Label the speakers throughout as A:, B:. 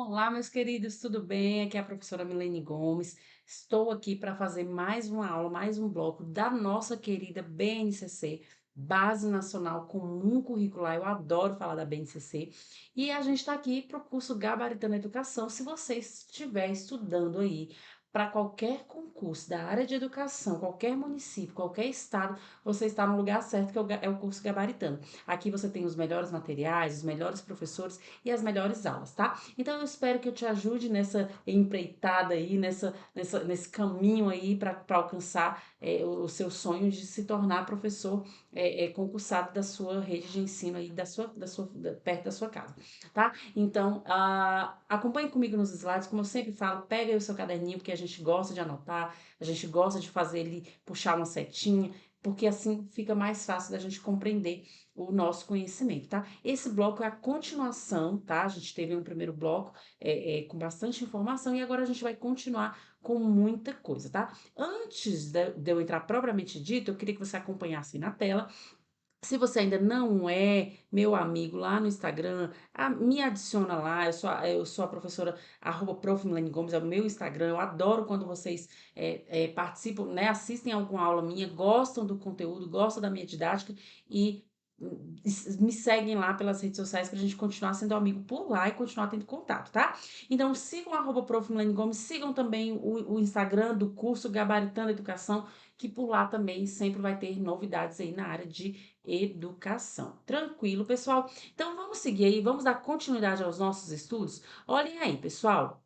A: Olá, meus queridos, tudo bem? Aqui é a professora Milene Gomes. Estou aqui para fazer mais uma aula, mais um bloco da nossa querida BNCC, Base Nacional Comum Curricular. Eu adoro falar da BNCC. E a gente está aqui para o curso Gabaritando a Educação. Se você estiver estudando aí para qualquer concurso da área de educação, qualquer município, qualquer estado, você está no lugar certo, que é o curso Gabaritando. Aqui você tem os melhores materiais, os melhores professores e as melhores aulas, tá? Então eu espero que eu te ajude nessa empreitada aí, nesse caminho aí para alcançar o seu sonho de se tornar professor concursado da sua rede de ensino aí, perto da sua casa, tá? Então, acompanhe comigo nos slides, como eu sempre falo, pega aí o seu caderninho, porque a gente gosta de anotar, a gente gosta de fazer ele, puxar uma setinha, porque assim fica mais fácil da gente compreender o nosso conhecimento, tá? Esse bloco é a continuação, tá? A gente teve um primeiro bloco com bastante informação e agora a gente vai continuar com muita coisa, tá? Antes de eu entrar propriamente dito, eu queria que você acompanhasse na tela. Se você ainda não é meu amigo lá no Instagram, me adiciona lá. Eu sou a professora @prof. Milene Gomes, é o meu Instagram. Eu adoro quando vocês participam, né, assistem alguma aula minha, gostam do conteúdo, gostam da minha didática e me seguem lá pelas redes sociais pra gente continuar sendo amigo por lá e continuar tendo contato, tá? Então sigam @prof. Milene Gomes, sigam também o Instagram do curso Gabaritando Educação, que por lá também sempre vai ter novidades aí na área de educação. Tranquilo, pessoal? Então vamos seguir aí, vamos dar continuidade aos nossos estudos? Olhem aí, pessoal.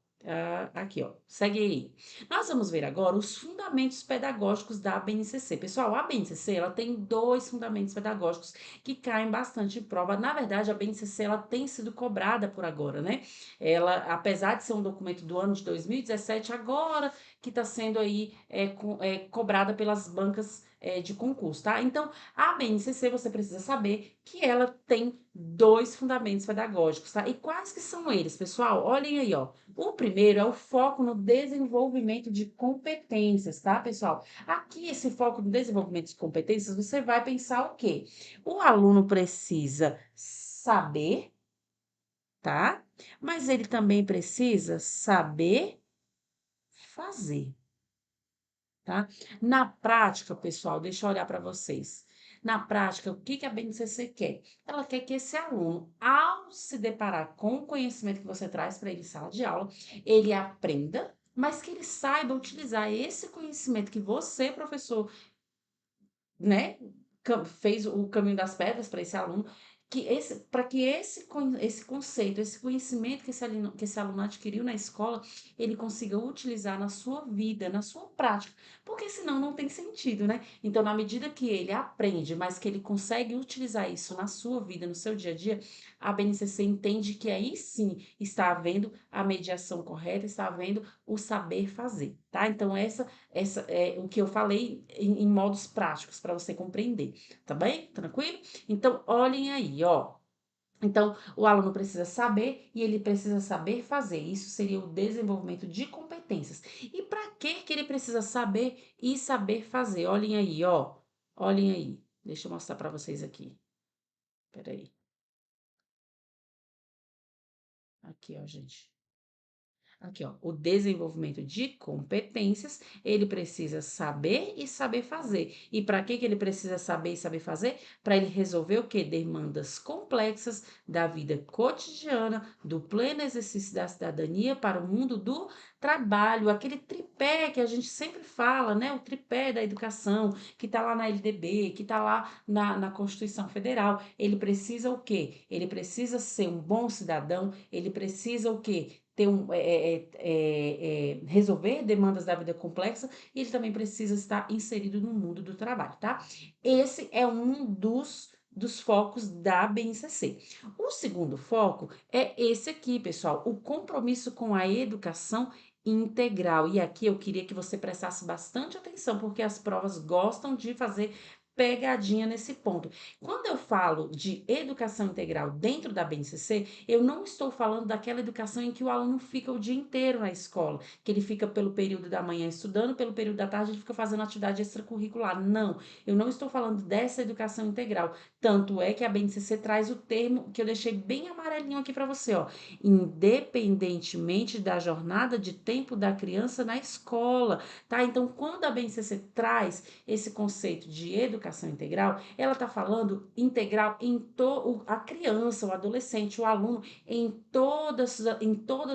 A: Aqui, ó, segue aí. Nós vamos ver agora os fundamentos pedagógicos da BNCC. Pessoal, a BNCC, ela tem dois fundamentos pedagógicos que caem bastante em prova. Na verdade, a BNCC, ela tem sido cobrada por agora, né? Ela, apesar de ser um documento do ano de 2017, agora que está sendo aí cobrada pelas bancas de concurso, tá? Então, a BNCC, você precisa saber que ela tem dois fundamentos pedagógicos, tá? E quais que são eles, pessoal? Olhem aí, ó. O primeiro é o foco no desenvolvimento de competências, tá, pessoal? Aqui, esse foco no desenvolvimento de competências, você vai pensar o quê? O aluno precisa saber, tá? Mas ele também precisa saber fazer, tá? Na prática, pessoal, deixa eu olhar para vocês. Na prática, o que que a BNCC quer? Ela quer que esse aluno, ao se deparar com o conhecimento que você traz para ele em sala de aula, ele aprenda, mas que ele saiba utilizar esse conhecimento que você, professor, né, fez o caminho das pedras para esse aluno, para que esse conceito, esse conhecimento que esse aluno adquiriu na escola, ele consiga utilizar na sua vida, na sua prática, porque senão não tem sentido, né? Então, na medida que ele aprende, mas que ele consegue utilizar isso na sua vida, no seu dia a dia, a BNCC entende que aí sim está havendo a mediação correta, está havendo o saber fazer, tá? Então, essa é o que eu falei em modos práticos para você compreender, tá bem? Tranquilo? Então, olhem aí, ó. Então, o aluno precisa saber e ele precisa saber fazer. Isso seria o desenvolvimento de competências. E para que ele precisa saber e saber fazer? Olhem aí, ó. Olhem aí. Deixa eu mostrar para vocês aqui. Peraí. Aqui, ó, gente. Aqui, ó, o desenvolvimento de competências, ele precisa saber e saber fazer. E para que ele precisa saber e saber fazer? Para ele resolver o quê? Demandas complexas da vida cotidiana, do pleno exercício da cidadania para o mundo do trabalho, aquele tripé que a gente sempre fala, né? O tripé da educação, que está lá na LDB, que está lá na Constituição Federal. Ele precisa o quê? Ele precisa ser um bom cidadão, ele precisa o quê? Resolver demandas da vida complexa e ele também precisa estar inserido no mundo do trabalho, tá? Esse é um dos focos da BNCC. O segundo foco é esse aqui, pessoal, o compromisso com a educação integral. E aqui eu queria que você prestasse bastante atenção, porque as provas gostam de fazer pegadinha nesse ponto. Quando eu falo de educação integral dentro da BNCC, eu não estou falando daquela educação em que o aluno fica o dia inteiro na escola, que ele fica pelo período da manhã estudando, pelo período da tarde ele fica fazendo atividade extracurricular. Não, eu não estou falando dessa educação integral. Tanto é que a BNCC traz o termo que eu deixei bem amarelinho aqui para você, ó, independentemente da jornada de tempo da criança na escola, tá? Então, quando a BNCC traz esse conceito de educação integral, ela está falando integral a criança, o adolescente, o aluno, em todas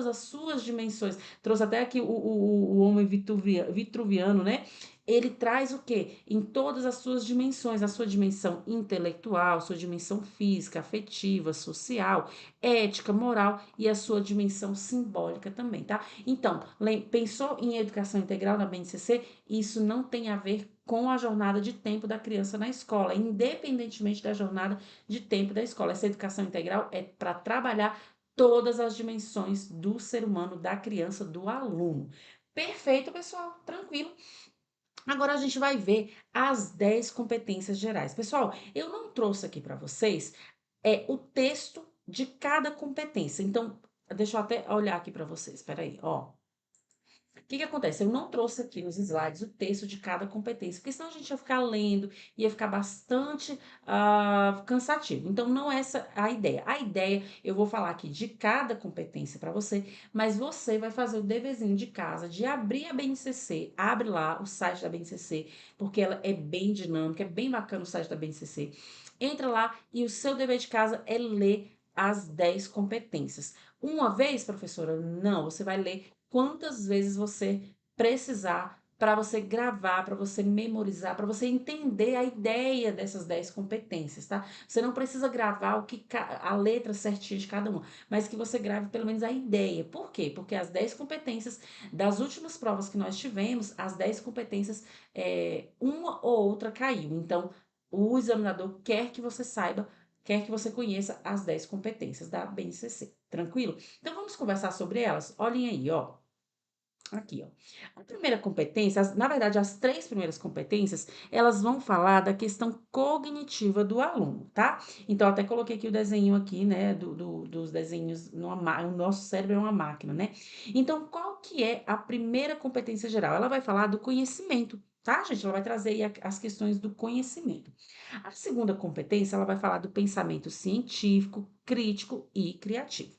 A: as suas dimensões. Trouxe até aqui o homem vitruviano, né? Ele traz o quê? Em todas as suas dimensões, a sua dimensão intelectual, sua dimensão física, afetiva, social, ética, moral e a sua dimensão simbólica também, tá? Então, pensou em educação integral na BNCC? Isso não tem a ver com a jornada de tempo da criança na escola, independentemente da jornada de tempo da escola. Essa educação integral é para trabalhar todas as dimensões do ser humano, da criança, do aluno. Perfeito, pessoal, tranquilo. Agora a gente vai ver as 10 competências gerais. Pessoal, eu não trouxe aqui para vocês o texto de cada competência. Então, deixa eu até olhar aqui para vocês. Espera aí, ó. O que que acontece? Eu não trouxe aqui nos slides o texto de cada competência, porque senão a gente ia ficar lendo, ia ficar bastante cansativo. Então, não é essa a ideia. A ideia, eu vou falar aqui de cada competência para você, mas você vai fazer o deverzinho de casa de abrir a BNCC, abre lá o site da BNCC, porque ela é bem dinâmica, é bem bacana o site da BNCC. Entra lá e o seu dever de casa é ler as 10 competências. Uma vez, professora? Não, você vai ler quantas vezes você precisar para você gravar, para você memorizar, para você entender a ideia dessas 10 competências, tá? Você não precisa gravar a letra certinha de cada uma, mas que você grave pelo menos a ideia. Por quê? Porque as 10 competências das últimas provas que nós tivemos, as 10 competências, uma ou outra caiu. Então, o examinador quer que você saiba, quer que você conheça as 10 competências da BNCC. Tranquilo? Então vamos conversar sobre elas? Olhem aí, ó. Aqui, ó. A primeira competência, na verdade, as 3 primeiras competências, elas vão falar da questão cognitiva do aluno, tá? Então, eu até coloquei aqui o desenho aqui, né, dos desenhos, o nosso cérebro é uma máquina, né? Então, qual que é a primeira competência geral? Ela vai falar do conhecimento, tá, gente? Ela vai trazer aí as questões do conhecimento. A segunda competência, ela vai falar do pensamento científico, crítico e criativo.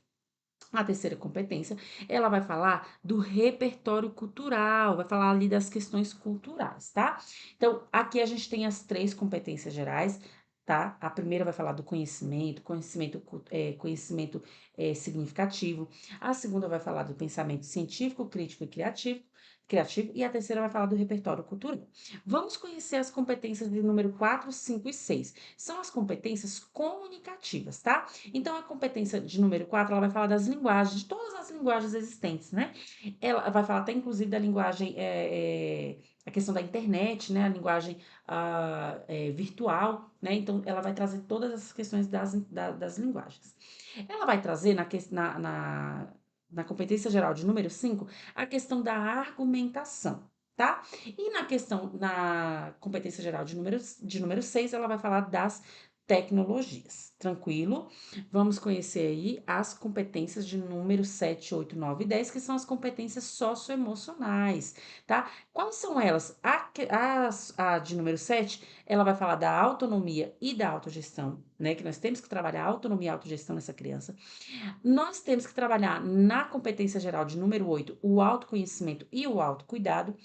A: A terceira competência, ela vai falar do repertório cultural, vai falar ali das questões culturais, tá? Então, aqui a gente tem as 3 competências gerais, tá? A primeira vai falar do conhecimento significativo. A segunda vai falar do pensamento científico, crítico e criativo. E a terceira vai falar do repertório cultural. Vamos conhecer as competências de número 4, 5 e 6. São as competências comunicativas, tá? Então, a competência de número 4, ela vai falar das linguagens, de todas as linguagens existentes, né? Ela vai falar até, inclusive, da linguagem, a questão da internet, né? A linguagem virtual, né? Então, ela vai trazer todas essas questões das linguagens. Ela vai trazer na competência geral de número 5, a questão da argumentação. Tá? E na competência geral de número 6, ela vai falar das tecnologias. Tranquilo? Vamos conhecer aí as competências de número 7, 8, 9 e 10, que são as competências socioemocionais, tá? Quais são elas? A de número 7, ela vai falar da autonomia e da autogestão, né? Que nós temos que trabalhar a autonomia e a autogestão nessa criança. Nós temos que trabalhar na competência geral de número 8, o autoconhecimento e o autocuidado.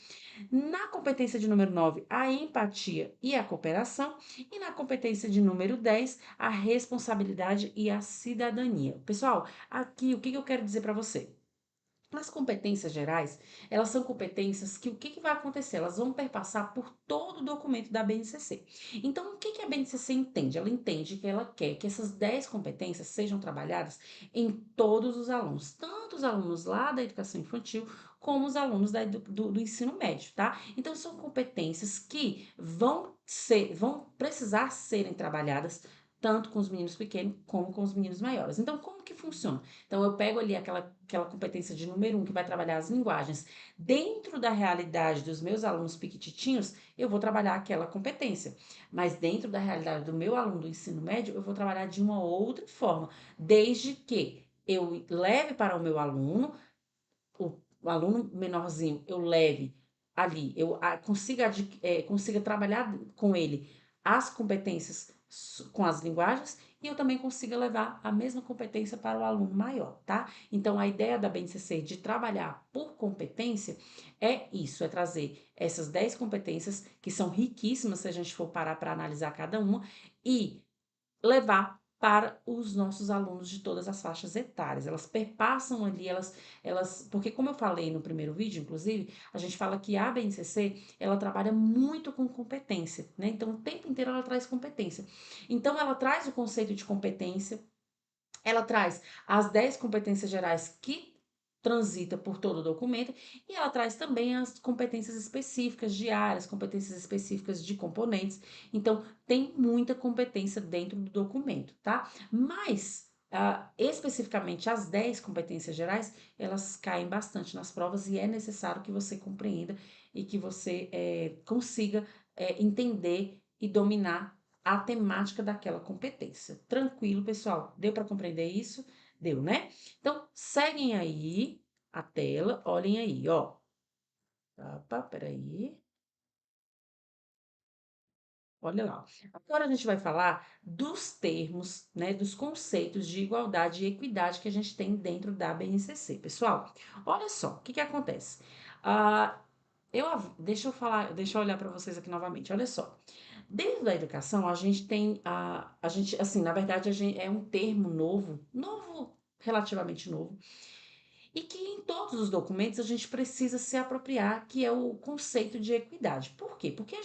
A: Na competência de número 9, a empatia e a cooperação. E na competência de número 10, a responsabilidade e a cidadania. Pessoal, aqui o que eu quero dizer para você? As competências gerais, elas são competências que o que vai acontecer? Elas vão perpassar por todo o documento da BNCC. Então, o que a BNCC entende? Ela entende que ela quer que essas 10 competências sejam trabalhadas em todos os alunos, tanto os alunos lá da educação infantil, como os alunos do ensino médio, tá? Então, são competências que vão precisar serem trabalhadas tanto com os meninos pequenos como com os meninos maiores. Então, como que funciona? Então, eu pego ali aquela competência de número 1, que vai trabalhar as linguagens. Dentro da realidade dos meus alunos piquititinhos, eu vou trabalhar aquela competência. Mas dentro da realidade do meu aluno do ensino médio, eu vou trabalhar de uma outra forma, desde que eu leve para o meu aluno, o aluno menorzinho, eu leve ali, eu consiga trabalhar com ele as competências com as linguagens e eu também consiga levar a mesma competência para o aluno maior, tá? Então, a ideia da BNCC de trabalhar por competência é isso, é trazer essas 10 competências que são riquíssimas se a gente for parar para analisar cada uma e levar para os nossos alunos de todas as faixas etárias. Elas perpassam ali, porque como eu falei no primeiro vídeo, inclusive, a gente fala que a BNCC, ela trabalha muito com competência, né? Então, o tempo inteiro ela traz competência. Então, ela traz o conceito de competência, ela traz as 10 competências gerais que transita por todo o documento e ela traz também as competências específicas de áreas, competências específicas de componentes. Então, tem muita competência dentro do documento, tá? Mas, especificamente as 10 competências gerais, elas caem bastante nas provas e é necessário que você compreenda e que você consiga entender e dominar a temática daquela competência. Tranquilo, pessoal? Deu para compreender isso? Deu, né? Então, seguem aí a tela, olhem aí, ó. Opa, peraí. Olha lá. Agora a gente vai falar dos termos, né, dos conceitos de igualdade e equidade que a gente tem dentro da BNCC. Pessoal, olha só, o que que acontece? Ah, deixa eu olhar para vocês aqui novamente, olha só. Dentro da educação, a gente tem a gente, assim, na verdade, é um termo novo, relativamente novo, e que em todos os documentos a gente precisa se apropriar, que é o conceito de equidade. Por quê? Porque a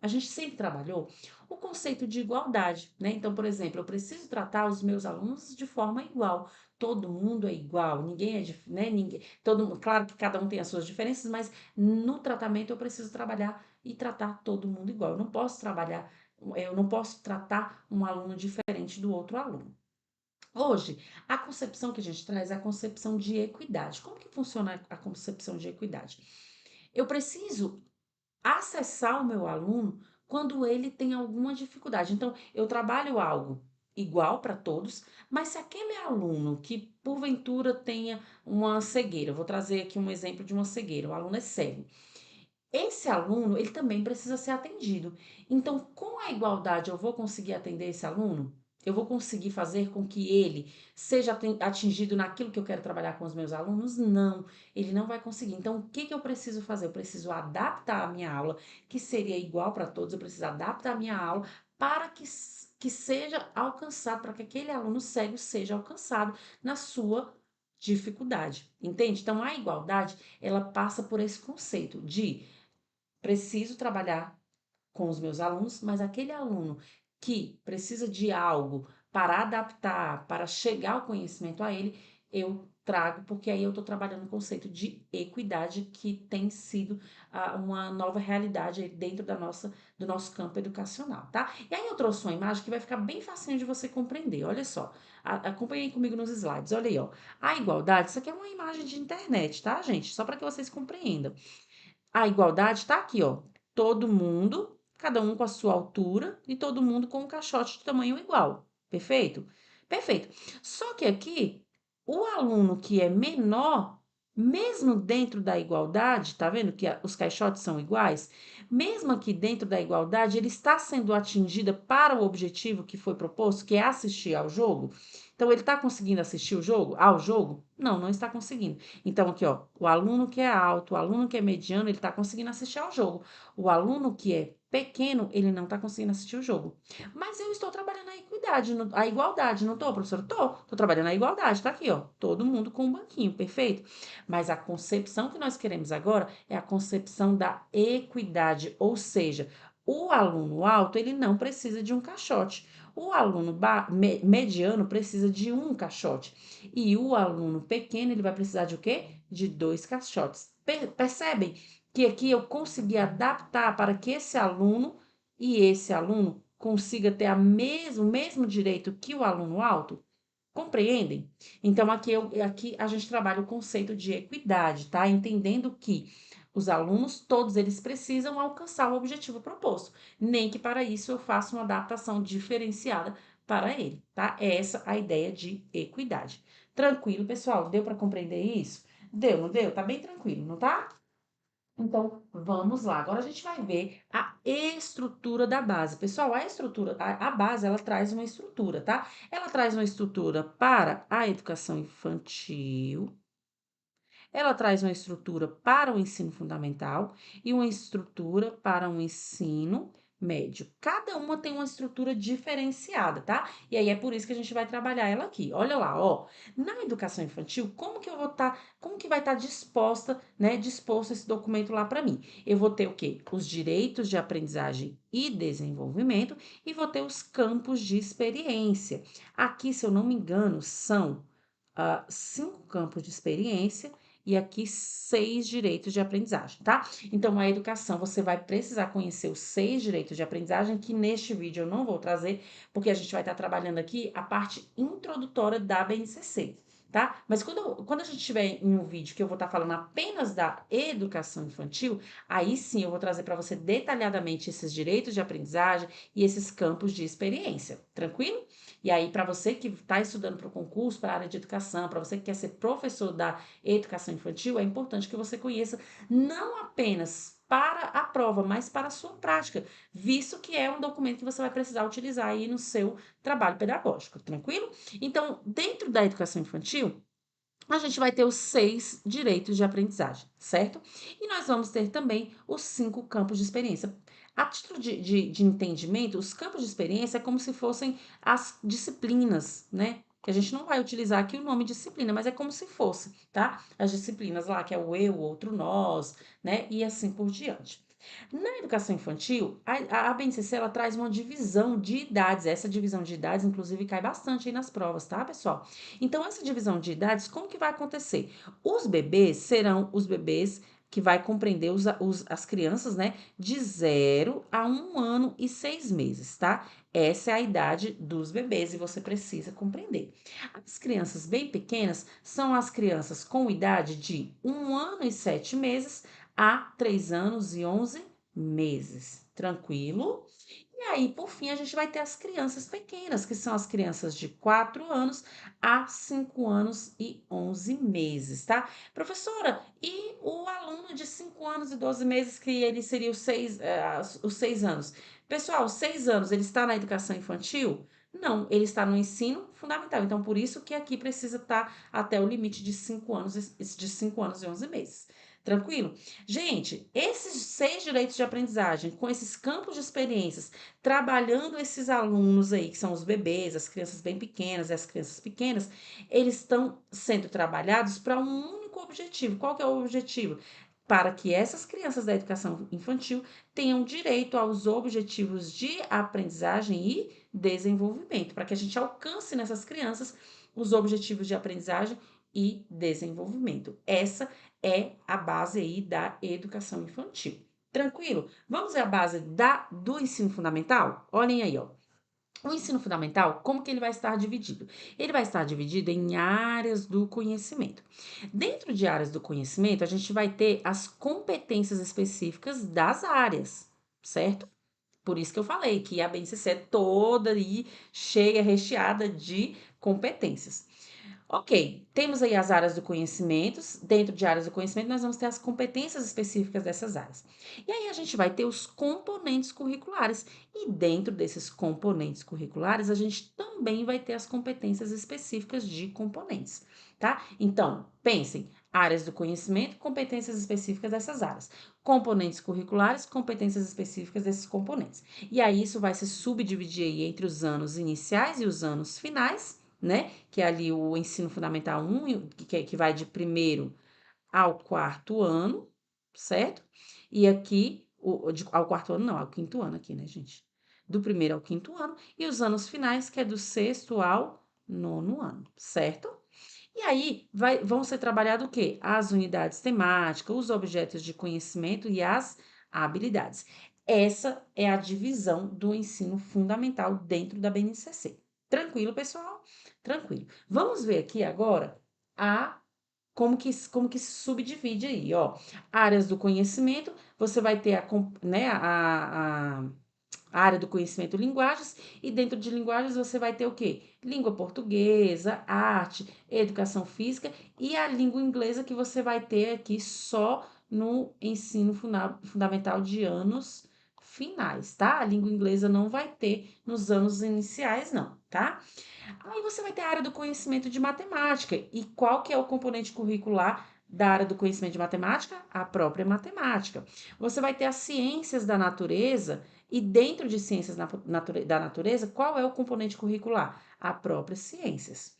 A: gente sempre trabalhou o conceito de igualdade, né? Então, por exemplo, eu preciso tratar os meus alunos de forma igual. Todo mundo é igual, ninguém né? Claro que cada um tem as suas diferenças, mas no tratamento eu preciso trabalhar e tratar todo mundo igual. Eu não posso tratar um aluno diferente do outro aluno. Hoje, a concepção que a gente traz é a concepção de equidade. Como que funciona a concepção de equidade? Eu preciso acessar o meu aluno quando ele tem alguma dificuldade. Então, eu trabalho algo igual para todos, mas se aquele aluno que porventura tenha uma cegueira, eu vou trazer aqui um exemplo de uma cegueira, o aluno é cego. Esse aluno, ele também precisa ser atendido. Então, com a igualdade, eu vou conseguir atender esse aluno? Eu vou conseguir fazer com que ele seja atingido naquilo que eu quero trabalhar com os meus alunos? Não, ele não vai conseguir. Então, o que que eu preciso fazer? Eu preciso adaptar a minha aula, que seria igual para todos, eu preciso adaptar a minha aula para que seja alcançado, para que aquele aluno cego seja alcançado na sua dificuldade. Entende? Então, a igualdade, ela passa por esse conceito de preciso trabalhar com os meus alunos, mas aquele aluno que precisa de algo para adaptar, para chegar ao conhecimento a ele, eu trago, porque aí eu estou trabalhando o conceito de equidade que tem sido uma nova realidade dentro do nosso campo educacional, tá? E aí eu trouxe uma imagem que vai ficar bem facinho de você compreender, olha só, acompanhem comigo nos slides, olha aí, ó, a igualdade, isso aqui é uma imagem de internet, tá, gente? Só para que vocês compreendam. A igualdade está aqui, ó. Todo mundo, cada um com a sua altura e todo mundo com um caixote de tamanho igual. Perfeito? Perfeito. Só que aqui, o aluno que é menor, mesmo dentro da igualdade, tá vendo que os caixotes são iguais? Mesmo aqui dentro da igualdade, ele está sendo atingida para o objetivo que foi proposto, que é assistir ao jogo. Então, ele está conseguindo assistir ao jogo? Não, não está conseguindo. Então, aqui, ó, o aluno que é alto, o aluno que é mediano, ele está conseguindo assistir ao jogo. O aluno que é pequeno, ele não está conseguindo assistir o jogo. Mas eu estou trabalhando a equidade, a igualdade, não estou, professora? Estou trabalhando a igualdade, tá aqui, ó, todo mundo com um banquinho, perfeito? Mas a concepção que nós queremos agora é a concepção da equidade, ou seja, o aluno alto, ele não precisa de um caixote. O aluno mediano precisa de um caixote. E o aluno pequeno, ele vai precisar de o quê? De dois caixotes. Percebem que aqui eu consegui adaptar para que esse aluno e esse aluno consiga ter o mesmo direito que o aluno alto? Compreendem? Então, aqui a gente trabalha o conceito de equidade, tá? Entendendo que os alunos, todos eles precisam alcançar o objetivo proposto, nem que para isso eu faça uma adaptação diferenciada para ele, tá? É essa a ideia de equidade. Tranquilo, pessoal? Deu para compreender isso? Deu, não deu? Tá bem tranquilo, não tá? Então, vamos lá. Agora a gente vai ver a estrutura da base. Pessoal, a base, ela traz uma estrutura, tá? Ela traz uma estrutura para a educação infantil, ela traz uma estrutura para o ensino fundamental e uma estrutura para o ensino médio. Cada uma tem uma estrutura diferenciada, tá? E aí é por isso que a gente vai trabalhar ela aqui. Olha lá, ó. Na educação infantil, como que vai estar disposta, né, disposto esse documento lá para mim? Eu vou ter o quê? Os direitos de aprendizagem e desenvolvimento e vou ter os campos de experiência. Aqui, se eu não me engano, são 5 campos de experiência e aqui 6 direitos de aprendizagem, tá? Então, a educação, você vai precisar conhecer os 6 direitos de aprendizagem, que neste vídeo eu não vou trazer, porque a gente vai estar trabalhando aqui a parte introdutória da BNCC, tá? Mas quando a gente tiver em um vídeo que eu vou estar falando apenas da educação infantil, aí sim eu vou trazer para você detalhadamente esses direitos de aprendizagem e esses campos de experiência, tranquilo? E aí, para você que está estudando para o concurso, para a área de educação, para você que quer ser professor da educação infantil, é importante que você conheça não apenas para a prova, mas para a sua prática, visto que é um documento que você vai precisar utilizar aí no seu trabalho pedagógico, tranquilo? Então, dentro da educação infantil, a gente vai ter os 6 direitos de aprendizagem, certo? E nós vamos ter também os 5 campos de experiência. A título de entendimento, os campos de experiência é como se fossem as disciplinas, né? Que a gente não vai utilizar aqui o nome disciplina, mas é como se fosse, tá? As disciplinas lá, que é o eu, o outro, nós, né? E assim por diante. Na educação infantil, a BNCC ela traz uma divisão de idades. Essa divisão de idades, inclusive, cai bastante aí nas provas, tá, pessoal? Então, essa divisão de idades, como que vai acontecer? Os bebês serão os bebês que vai compreender as crianças, né, de 0 a 1 ano e 6 meses, tá? Essa é a idade dos bebês e você precisa compreender. As crianças bem pequenas são as crianças com idade de 1 ano e 7 meses a 3 anos e 11 meses. Tranquilo? E aí, por fim, a gente vai ter as crianças pequenas, que são as crianças de 4 anos a 5 anos e 11 meses, tá? Professora, e o aluno de 5 anos e 12 meses, que ele seria os 6 anos? Pessoal, os 6 anos, ele está na educação infantil? Não, ele está no ensino fundamental. Então, por isso que aqui precisa estar até o limite de 5 anos, de 5 anos e 11 meses. Tranquilo? Gente, esses 6 direitos de aprendizagem, com esses campos de experiências, trabalhando esses alunos aí, que são os bebês, as crianças bem pequenas e as crianças pequenas, eles estão sendo trabalhados para um único objetivo. Qual que é o objetivo? Para que essas crianças da educação infantil tenham direito aos objetivos de aprendizagem e desenvolvimento, para que a gente alcance nessas crianças os objetivos de aprendizagem e desenvolvimento. Essa é a base aí da educação infantil. Tranquilo? Vamos ver a base do ensino fundamental? Olhem aí, ó. O ensino fundamental, como que ele vai estar dividido? Ele vai estar dividido em áreas do conhecimento. Dentro de áreas do conhecimento, a gente vai ter as competências específicas das áreas, certo? Por isso que eu falei que a BNCC é toda aí cheia, recheada de competências. Ok, temos aí as áreas do conhecimento. Dentro de áreas do conhecimento, nós vamos ter as competências específicas dessas áreas. E aí a gente vai ter os componentes curriculares. E dentro desses componentes curriculares, a gente também vai ter as competências específicas de componentes, tá? Então, pensem, áreas do conhecimento, competências específicas dessas áreas. Componentes curriculares, competências específicas desses componentes. E aí isso vai se subdividir aí entre os anos iniciais e os anos finais, né? Que é ali o ensino fundamental 1, que vai de primeiro ao quarto ano, certo? E aqui, ao quarto ano, não, ao quinto ano aqui, né, gente? Do primeiro ao quinto ano, e os anos finais, que é do sexto ao nono ano, certo? E aí vão ser trabalhados o quê? As unidades temáticas, os objetos de conhecimento e as habilidades. Essa é a divisão do ensino fundamental dentro da BNCC. Tranquilo, pessoal? Tranquilo. Vamos ver aqui agora a como que se subdivide aí, ó. Áreas do conhecimento, você vai ter né, a área do conhecimento linguagens, e dentro de linguagens você vai ter o quê? Língua portuguesa, arte, educação física e a língua inglesa que você vai ter aqui só no ensino fundamental de anos finais, tá? A língua inglesa não vai ter nos anos iniciais, não, tá? Aí você vai ter a área do conhecimento de matemática. E qual que é o componente curricular da área do conhecimento de matemática? A própria matemática. Você vai ter as ciências da natureza e dentro de ciências da natureza, qual é o componente curricular? A própria ciências.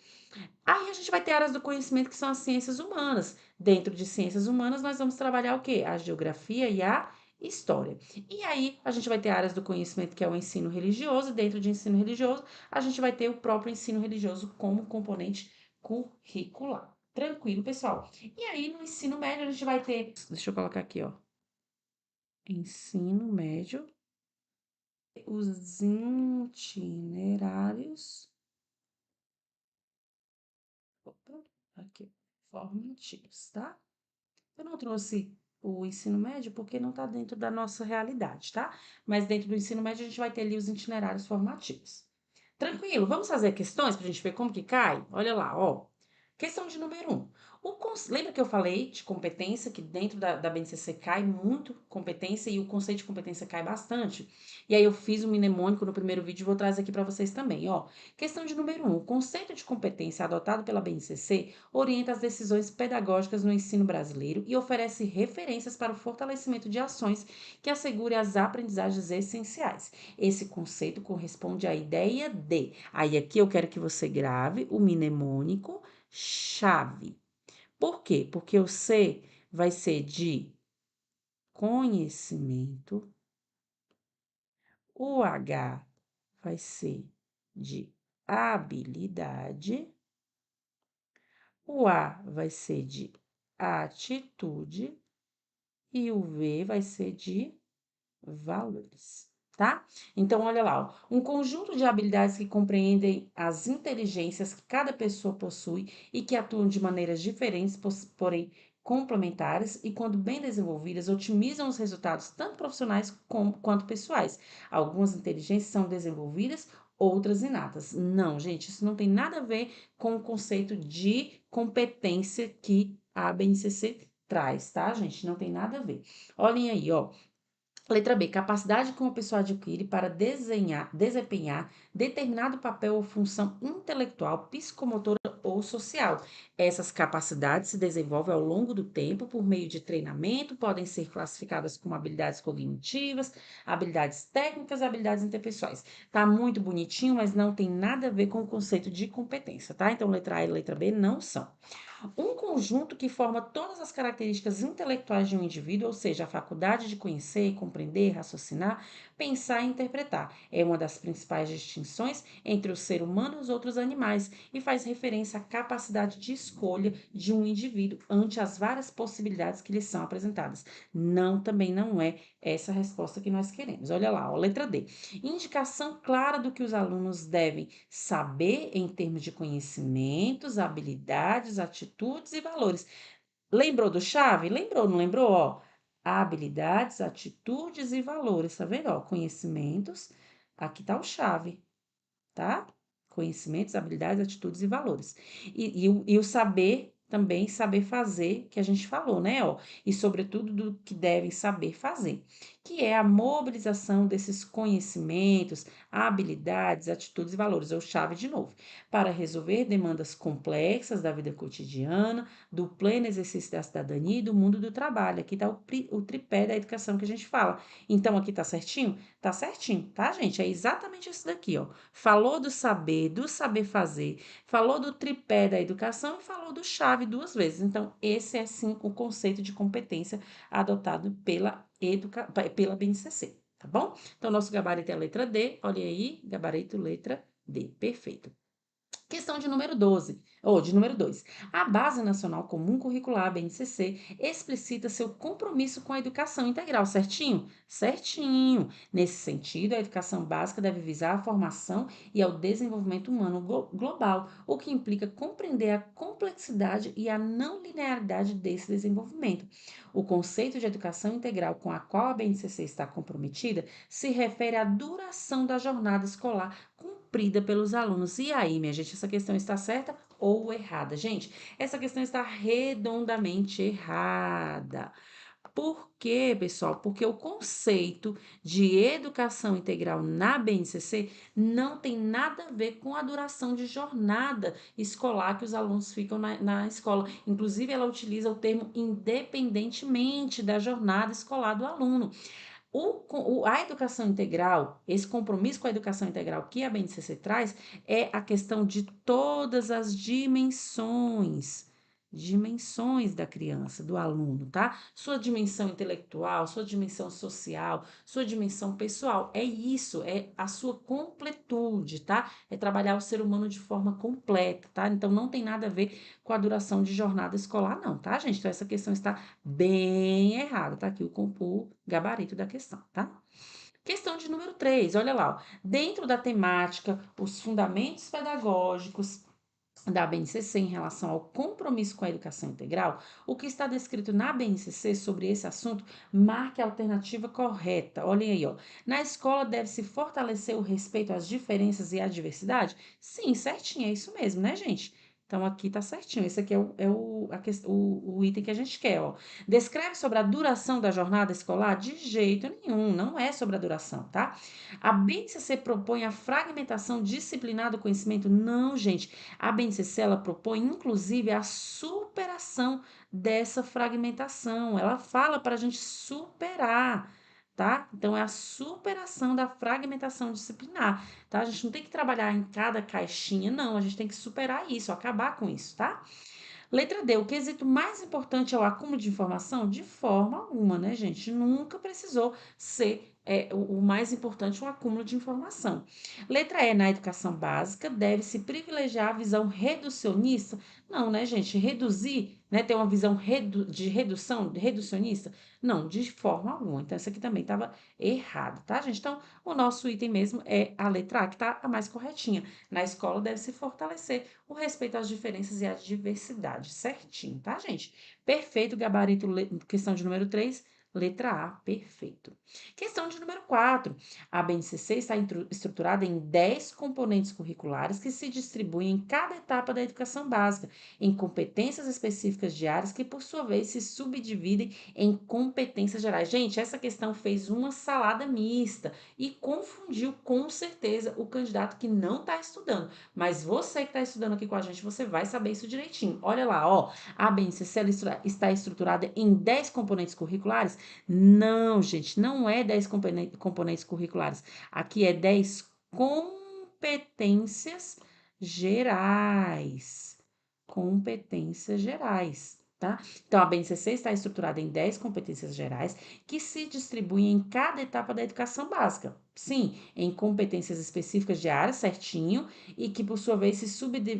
A: Aí a gente vai ter áreas do conhecimento que são as ciências humanas. Dentro de ciências humanas, nós vamos trabalhar o quê? A geografia e a história. E aí a gente vai ter áreas do conhecimento que é o ensino religioso. Dentro de ensino religioso, a gente vai ter o próprio ensino religioso como componente curricular. Tranquilo, pessoal? E aí no ensino médio a gente vai ter, deixa eu colocar aqui, ó. Ensino médio, os itinerários. Opa, aqui, formativos, tá? Eu não trouxe o ensino médio porque não está dentro da nossa realidade, tá? Mas dentro do ensino médio a gente vai ter ali os itinerários formativos. Tranquilo, vamos fazer questões para a gente ver como que cai? Olha lá, ó. Questão de número 1. Lembra que eu falei de competência, que dentro da BNCC cai muito competência e o conceito de competência cai bastante? E aí eu fiz um mnemônico no primeiro vídeo e vou trazer aqui para vocês também, ó. Questão de número 1. O conceito de competência adotado pela BNCC orienta as decisões pedagógicas no ensino brasileiro e oferece referências para o fortalecimento de ações que assegurem as aprendizagens essenciais. Esse conceito corresponde à ideia de. Aí aqui eu quero que você grave o mnemônico chave. Por quê? Porque o C vai ser de conhecimento, o H vai ser de habilidade, o A vai ser de atitude e o V vai ser de valores, tá? Então, olha lá, ó, um conjunto de habilidades que compreendem as inteligências que cada pessoa possui e que atuam de maneiras diferentes, porém complementares e, quando bem desenvolvidas, otimizam os resultados tanto profissionais quanto pessoais. Algumas inteligências são desenvolvidas, outras inatas. Não, gente, isso não tem nada a ver com o conceito de competência que a BNCC traz, tá, gente? Não tem nada a ver. Olhem aí, ó. Letra B, capacidade que uma pessoa adquire para desempenhar determinado papel ou função intelectual, psicomotora ou social. Essas capacidades se desenvolvem ao longo do tempo por meio de treinamento, podem ser classificadas como habilidades cognitivas, habilidades técnicas, habilidades interpessoais. Tá muito bonitinho, mas não tem nada a ver com o conceito de competência, tá? Então, letra A e letra B não são. Um conjunto que forma todas as características intelectuais de um indivíduo, ou seja, a faculdade de conhecer, compreender, raciocinar, pensar e interpretar. É uma das principais distinções entre o ser humano e os outros animais e faz referência à capacidade de escolha de um indivíduo ante as várias possibilidades que lhe são apresentadas. Não, também não é essa a resposta que nós queremos. Olha lá, ó, letra D. Indicação clara do que os alunos devem saber em termos de conhecimentos, habilidades, atitudes e valores. Lembrou do chave? Lembrou, não lembrou? Ó, habilidades, atitudes e valores. Tá vendo? Ó, conhecimentos. Aqui tá o chave, tá? Conhecimentos, habilidades, atitudes e valores. E o saber também, saber fazer, que a gente falou, né? Ó, e sobretudo do que devem saber fazer, que é a mobilização desses conhecimentos, habilidades, atitudes e valores, ou chave de novo, para resolver demandas complexas da vida cotidiana, do pleno exercício da cidadania e do mundo do trabalho. Aqui está o tripé da educação que a gente fala. Então, aqui tá certinho? Tá certinho, tá, gente? É exatamente isso daqui, ó. Falou do saber fazer, falou do tripé da educação e falou do chave duas vezes. Então, esse é sim o conceito de competência adotado pela BNCC, tá bom? Então, nosso gabarito é a letra D. Olha aí, gabarito letra D. Perfeito. Questão de número 12, ou de número 2. A Base Nacional Comum Curricular, BNCC, explicita seu compromisso com a educação integral, certinho? Certinho. Nesse sentido, a educação básica deve visar a formação e ao desenvolvimento humano global, o que implica compreender a complexidade e a não linearidade desse desenvolvimento. O conceito de educação integral com a qual a BNCC está comprometida se refere à duração da jornada escolar cumprida pelos alunos. E aí, minha gente, essa questão está certa ou errada? Gente, essa questão está redondamente errada. Por quê, pessoal? Porque o conceito de educação integral na BNCC não tem nada a ver com a duração de jornada escolar que os alunos ficam na escola. Inclusive, ela utiliza o termo independentemente da jornada escolar do aluno. A educação integral, esse compromisso com a educação integral que a BNCC traz, é a questão de todas as dimensões da criança, do aluno, tá? Sua dimensão intelectual, sua dimensão social, sua dimensão pessoal. É isso, é a sua completude, tá? É trabalhar o ser humano de forma completa, tá? Então não tem nada a ver com a duração de jornada escolar, não, tá, gente? Então essa questão está bem errada, tá? Aqui o gabarito da questão, tá? Questão de número 3, olha lá, ó. Dentro da temática, os fundamentos pedagógicos da BNCC em relação ao compromisso com a educação integral, o que está descrito na BNCC sobre esse assunto, marque a alternativa correta. Olhem aí, ó. Na escola deve-se fortalecer o respeito às diferenças e à diversidade? Sim, certinho, é isso mesmo, né, gente? Então, aqui tá certinho. Esse aqui é o item que a gente quer, ó. Descreve sobre a duração da jornada escolar? De jeito nenhum, não é sobre a duração, tá? A BNCC propõe a fragmentação disciplinar do conhecimento? Não, gente. A BNCC ela propõe, inclusive, a superação dessa fragmentação. Ela fala para a gente superar, tá? Então, é a superação da fragmentação disciplinar, tá? A gente não tem que trabalhar em cada caixinha, não. A gente tem que superar isso, acabar com isso, tá? Letra D, o quesito mais importante é o acúmulo de informação? De forma alguma, né, gente? Nunca precisou ser o mais importante o acúmulo de informação. Letra E, na educação básica, deve-se privilegiar a visão reducionista? Não, né, gente? Reduzir, né, ter uma visão de redução, reducionista? Não, de forma alguma. Então, essa aqui também estava errado, tá, gente? Então, o nosso item mesmo é a letra A, que está a mais corretinha. Na escola deve-se fortalecer o respeito às diferenças e à diversidade. Certinho, tá, gente? Perfeito, gabarito, questão de número 3, letra A, perfeito. Questão de número 4. A BNCC está estruturada em 10 componentes curriculares que se distribuem em cada etapa da educação básica, em competências específicas de áreas que, por sua vez, se subdividem em competências gerais. Gente, essa questão fez uma salada mista e confundiu com certeza o candidato que não está estudando. Mas você que está estudando aqui com a gente, você vai saber isso direitinho. Olha lá, ó, a BNCC está estruturada em 10 componentes curriculares? Não, gente, não é 10 componentes curriculares. Aqui é 10 competências gerais. Competências gerais, tá? Então, a BNCC está estruturada em 10 competências gerais que se distribuem em cada etapa da educação básica. Sim, em competências específicas de área, certinho, e que, por sua vez, se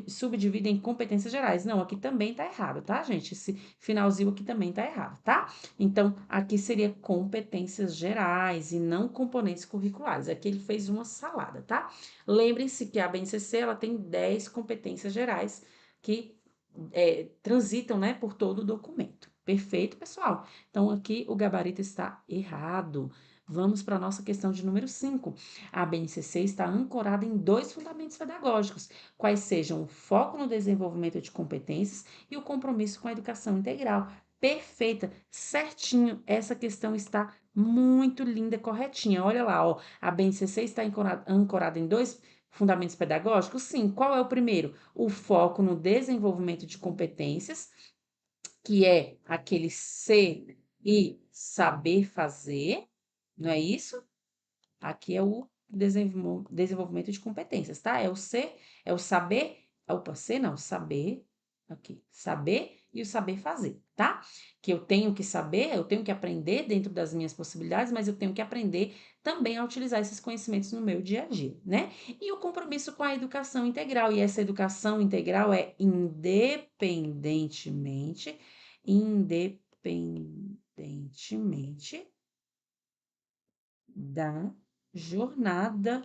A: subdividem em competências gerais. Não, aqui também tá errado, tá, gente? Esse finalzinho aqui também tá errado, tá? Então, aqui seria competências gerais e não componentes curriculares. Aqui ele fez uma salada, tá? Lembrem-se que a BNCC, ela tem 10 competências gerais que transitam, né, por todo o documento. Perfeito, pessoal? Então, aqui o gabarito está errado. Vamos para a nossa questão de número 5. A BNCC está ancorada em 2 fundamentos pedagógicos, quais sejam o foco no desenvolvimento de competências e o compromisso com a educação integral. Perfeita, certinho. Essa questão está muito linda, corretinha. Olha lá, ó, a BNCC está ancorada em 2 fundamentos pedagógicos? Sim. Qual é o primeiro? O foco no desenvolvimento de competências, que é aquele ser e saber fazer, não é isso? Aqui é o desenvolvimento de competências, tá? É o ser, é o saber, opa, ser não, saber, aqui, saber e o saber fazer, tá? Que eu tenho que saber, eu tenho que aprender dentro das minhas possibilidades, mas eu tenho que aprender também a utilizar esses conhecimentos no meu dia a dia, né? E o compromisso com a educação integral. E essa educação integral é independentemente da jornada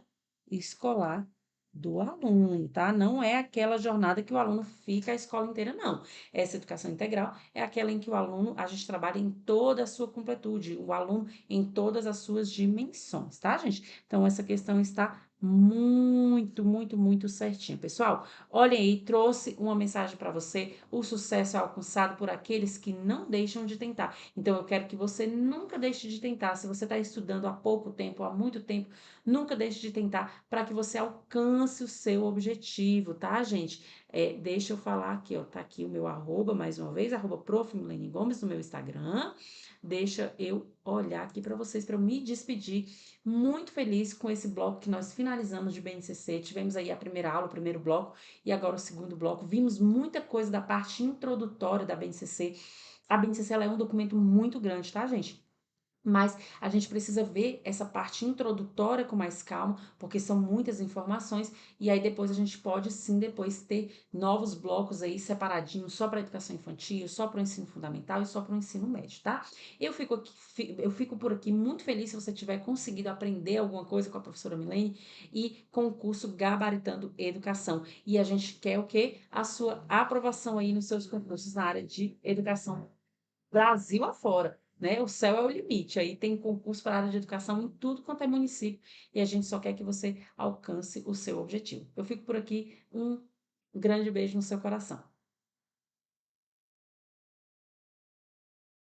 A: escolar do aluno, tá? Não é aquela jornada que o aluno fica a escola inteira, não. Essa educação integral é aquela em que o aluno, a gente trabalha em toda a sua completude, o aluno em todas as suas dimensões, tá, gente? Então, essa questão está muito certinha. Pessoal, olhem aí, trouxe uma mensagem para você. O sucesso é alcançado por aqueles que não deixam de tentar. Então, eu quero que você nunca deixe de tentar. Se você está estudando há pouco tempo, há muito tempo, nunca deixe de tentar para que você alcance o seu objetivo, tá, gente? Deixa eu falar aqui, ó, tá aqui o meu arroba, mais uma vez, arroba prof. Milene Gomes no meu Instagram. Deixa eu olhar aqui para vocês, para eu me despedir. Muito feliz com esse bloco que nós finalizamos de BNCC. Tivemos aí a primeira aula, o primeiro bloco, e agora o segundo bloco. Vimos muita coisa da parte introdutória da BNCC. A BNCC ela é um documento muito grande, tá, gente? Mas a gente precisa ver essa parte introdutória com mais calma, porque são muitas informações, e aí depois a gente pode sim depois ter novos blocos aí separadinhos, só para a educação infantil, só para o ensino fundamental e só para o ensino médio, tá? Eu fico por aqui muito feliz se você tiver conseguido aprender alguma coisa com a professora Milene e com o curso Gabaritando Educação. E a gente quer o quê? A sua aprovação aí nos seus concursos na área de educação Brasil afora, né? O céu é o limite. Aí tem concurso para a área de educação em tudo quanto é município e a gente só quer que você alcance o seu objetivo. Eu fico por aqui. Um grande beijo no seu coração.